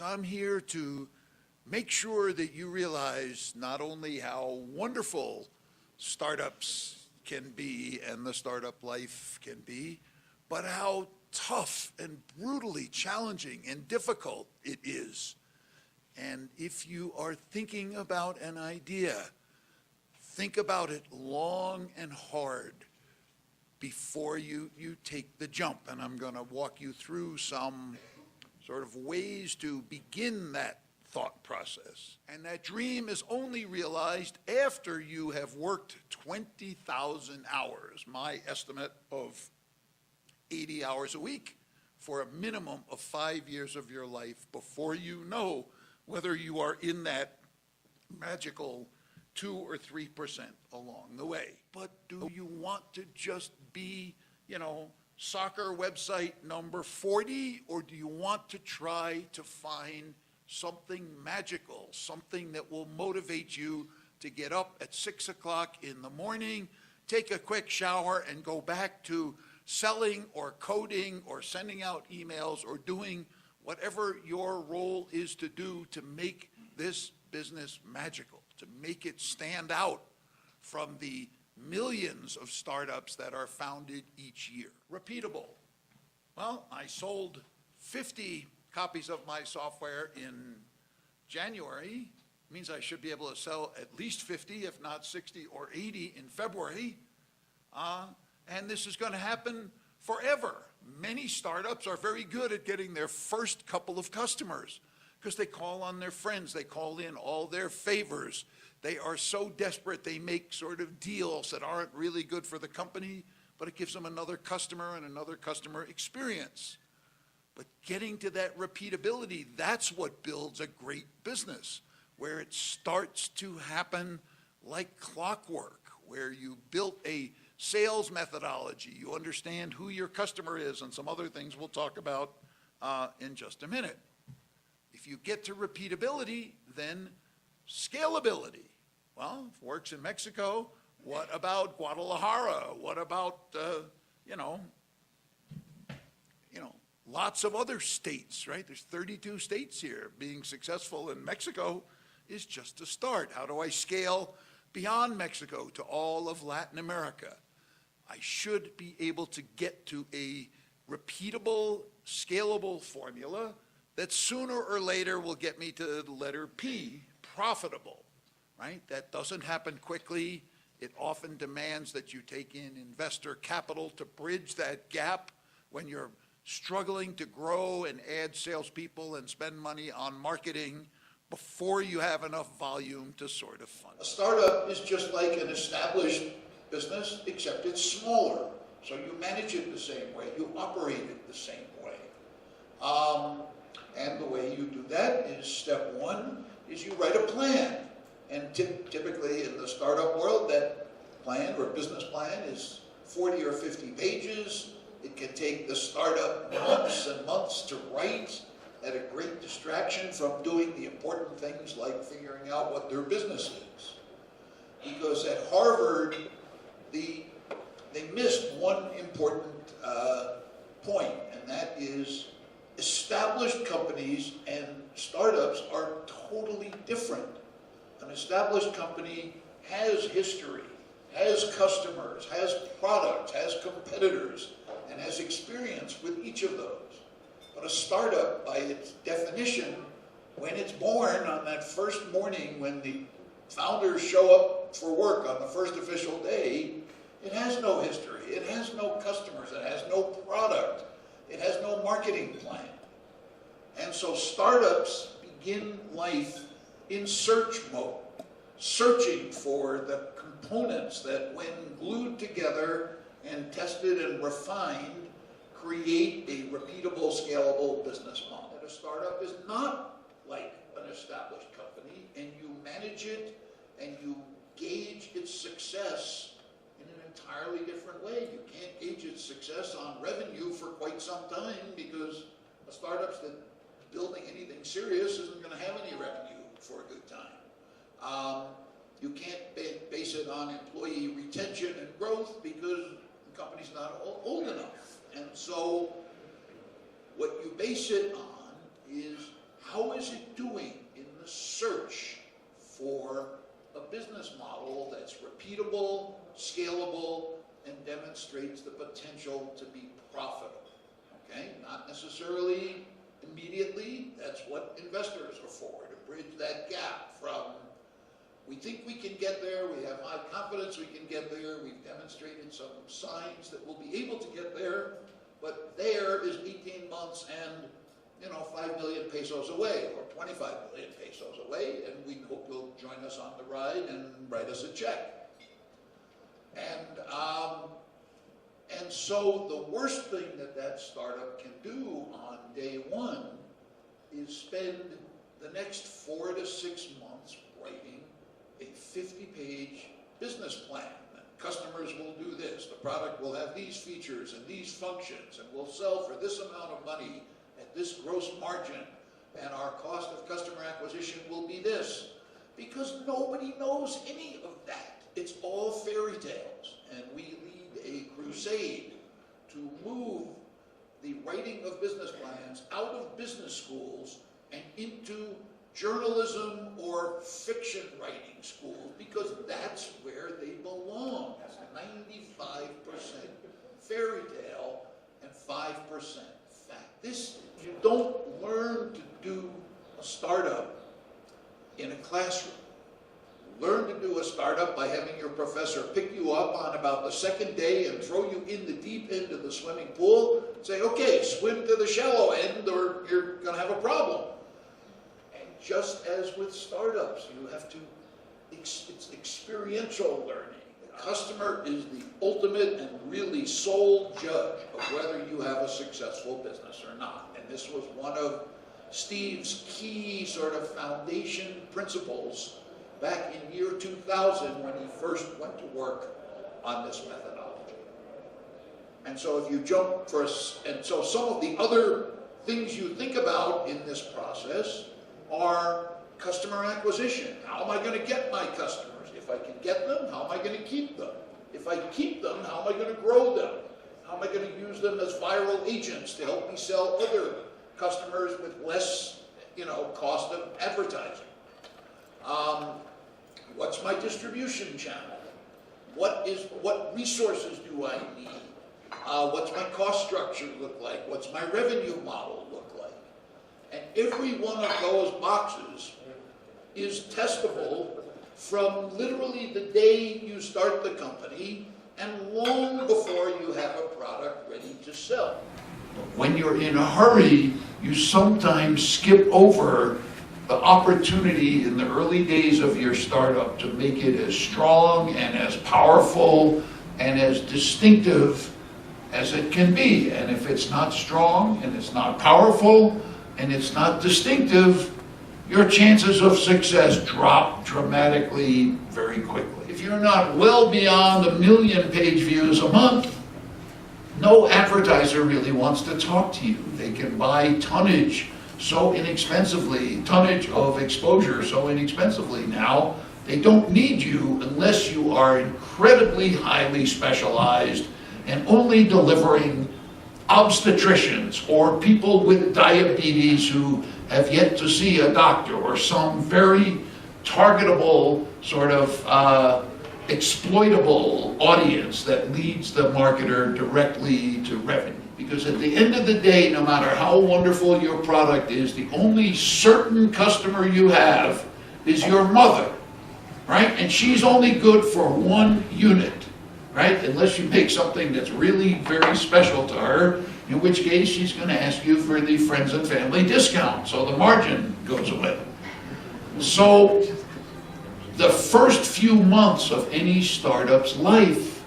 because I'm here to make sure that you realize not only how wonderful startups can be and the startup life can be, but how tough and brutally challenging and difficult it is. And if you are thinking about an idea, think about it long and hard before you take the jump. And I'm going to walk you through some sort of ways to begin that thought process. And that dream is only realized after you have worked 20,000 hours, my estimate of 80 hours a week, for a minimum of 5 years of your life before you know whether you are in that magical 2 or 3% along the way. But do you want to just be, soccer website number 40, or do you want to try to find something magical, something that will motivate you to get up at 6 o'clock in the morning, take a quick shower, and go back to selling or coding or sending out emails or doing whatever your role is to do to make this business magical, to make it stand out from the millions of startups that are founded each year. Repeatable. Well, I sold 50 copies of my software in January. It means I should be able to sell at least 50, if not 60 or 80 in February. And this is going to happen forever. Many startups are very good at getting their first couple of customers because they call on their friends, they call in all their favors. They are so desperate they make sort of deals that aren't really good for the company, but it gives them another customer and another customer experience. But getting to that repeatability, that's what builds a great business, where it starts to happen like clockwork, where you built a sales methodology, you understand who your customer is, and some other things we'll talk about in just a minute. If you get to repeatability, then scalability. Well, if it works in Mexico, what about Guadalajara? What about, lots of other states, right? There's 32 states here. Being successful in Mexico is just a start. How do I scale beyond Mexico to all of Latin America? I should be able to get to a repeatable, scalable formula that sooner or later will get me to the letter P, profitable, right? That doesn't happen quickly. It often demands that you take in investor capital to bridge that gap when you're struggling to grow and add salespeople and spend money on marketing before you have enough volume to sort of fund. A startup is just like an established business, except it's smaller. So you manage it the same way, you operate it the same way. And the way you do that is, step one is you write a plan. And typically in the startup world, that plan or business plan is 40 or 50 pages. It can take the startup months and months to write, at a great distraction from doing the important things like figuring out what their business is. Because at Harvard, they missed one important point, and that is established companies and startups are totally different. An established company has history, has customers, has products, has competitors, and has experience with each of those. But a startup, by its definition, when it's born on that first morning when the founders show up for work on the first official day, it has no history, it has no customers, it has no product, it has no marketing plan. And so startups begin life in search mode, searching for the components that, when glued together and tested and refined, create a repeatable, scalable business model. And a startup is not like an established company, and you manage it and you gauge its success in an entirely different way. You can't gauge its success on revenue for quite some time, because a startup's that building anything serious isn't going to have any revenue for a good time. You can't base it on employee retention and growth because the company's not old enough. And so what you base it on is, how is it doing in the search for a business model that's repeatable, scalable, and demonstrates the potential to be profitable? Okay, not necessarily immediately. That's what investors are for, to bridge that gap from we think we can get there, we have high confidence we can get there, we've demonstrated some signs that we'll be able to get there, but there is 18 months and 5 million pesos away, or 25 million pesos away, and we hope you'll join us on the ride and write us a check. And so the worst thing that startup can do on day one is spend the next 4 to 6 months writing a 50-page business plan. Customers will do this, the product will have these features and these functions, and we'll sell for this amount of money at this gross margin, and our cost of customer acquisition will be this. Because nobody knows any of that. It's all fairy tales, and we lead a crusade to move the writing of business plans out of business schools and into journalism or fiction writing schools, because that's where they belong. That's 95% fairy tale and 5% fact. You don't learn to do a startup in a classroom. You learn to do a startup by having your professor pick you up on about the second day and throw you in the deep end of the swimming pool, say, okay, swim to the shallow end or you're going to have a problem. Just as with startups, you have to, it's experiential learning. The customer is the ultimate and really sole judge of whether you have a successful business or not. And this was one of Steve's key sort of foundation principles back in year 2000 when he first went to work on this methodology. And so if you jump and so some of the other things you think about in this process are customer acquisition. How am I going to get my customers? If I can get them, how am I going to keep them? If I keep them, how am I going to grow them? How am I going to use them as viral agents to help me sell other customers with less, cost of advertising? What's my distribution channel? What resources do I need? What's my cost structure look like? What's my revenue model look like? And every one of those boxes is testable from literally the day you start the company and long before you have a product ready to sell. When you're in a hurry, you sometimes skip over the opportunity in the early days of your startup to make it as strong and as powerful and as distinctive as it can be. And if it's not strong and it's not powerful and it's not distinctive, your chances of success drop dramatically very quickly. If you're not well beyond 1 million page views a month, no advertiser really wants to talk to you. They can buy tonnage so inexpensively, tonnage of exposure so inexpensively now. They don't need you unless you are incredibly highly specialized and only delivering obstetricians or people with diabetes who have yet to see a doctor, or some very targetable sort of exploitable audience that leads the marketer directly to revenue. Because at the end of the day, no matter how wonderful your product is, the only certain customer you have is your mother, right? And she's only good for 1 unit, right? Unless you make something that's really very special to her, in which case she's going to ask you for the friends and family discount, so the margin goes away. So the first few months of any startup's life,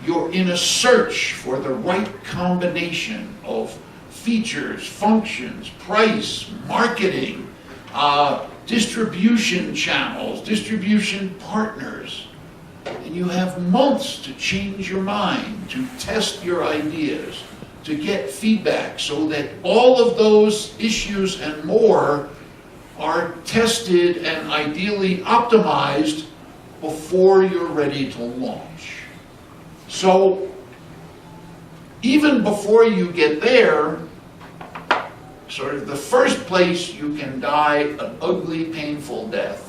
you're in a search for the right combination of features, functions, price, marketing, distribution channels, distribution partners. And you have months to change your mind, to test your ideas, to get feedback, so that all of those issues and more are tested and ideally optimized before you're ready to launch. So even before you get there, sort of the first place you can die an ugly, painful death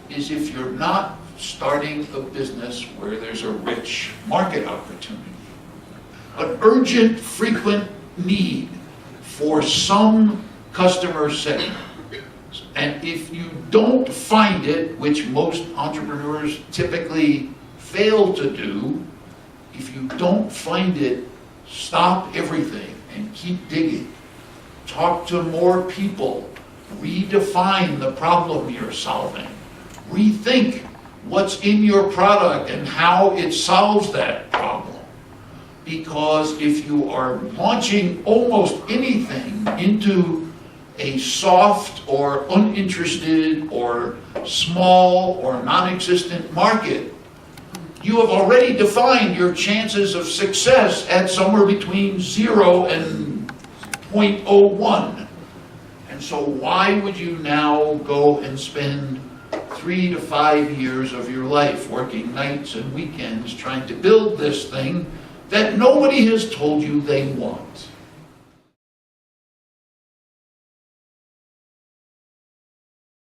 is if you're not starting a business where there's a rich market opportunity. An urgent, frequent need for some customer segment. And if you don't find it, which most entrepreneurs typically fail to do, if you don't find it, stop everything and keep digging. Talk to more people. Redefine the problem you're solving. Rethink what's in your product and how it solves that problem. Because if you are launching almost anything into a soft or uninterested or small or non-existent market, you have already defined your chances of success at somewhere between 0 and 0.01. And so why would you now go and spend 3 to 5 years of your life working nights and weekends trying to build this thing that nobody has told you they want?